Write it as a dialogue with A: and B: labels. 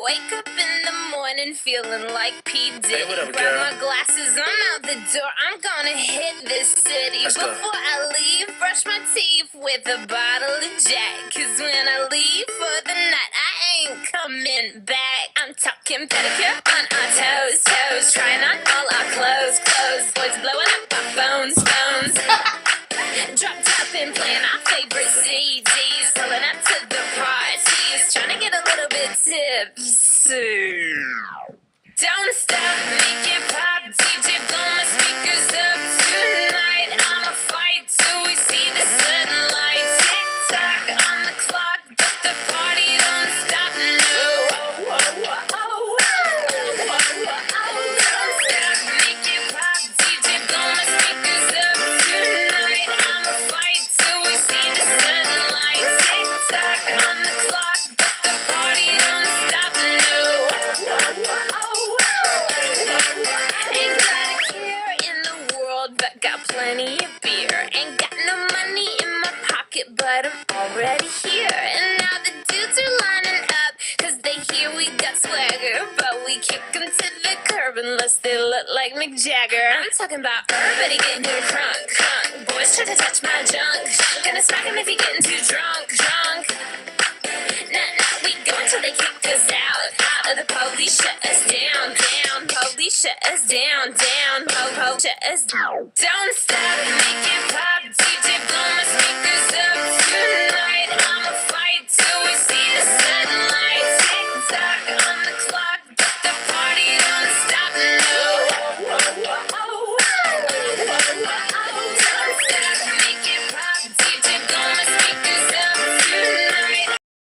A: Wake up in the morning feeling like P. Diddy.
B: Hey, what up,
A: Grab
B: girl?
A: my glasses, I'm out the door. I'm gonna hit this city.
B: Let's go.
A: Before I leave, brush my teeth with a bottle of Jack. Cause when I leave for the night, I ain't coming back. I'm talking pedicure on our toes. Trying on all our clothes. Boys blowing up our phones. Drop top and playing our favorite CDs. Pulling up to the parties. Trying to get a little bit tipsy. Don't stop, make it pop. DJ, blow my speakers up tonight. I'ma fight till we see the sunlight. Tick tock on the clock, but the party don't stop. No. Don't stop, make it pop. DJ, blow my speakers up tonight. I'ma fight till we see the sunlight. Tick tock on the clock, but the party don't stop. No. Ain't got a care in the world, but got plenty of beer. Ain't got no money in my pocket, but I'm already here. And now the dudes are lining up, cause they hear we got swagger. But we kick them to the curb unless they look like Mick Jagger. I'm talking about everybody getting crunk. Boys try to touch my junk. Gonna smack him if he getting too drunk. Nah, we go until they kick us out. The police shut us down. Police shut us down. Shut us down. Don't stop, make it pop. DJ, blow my speakers.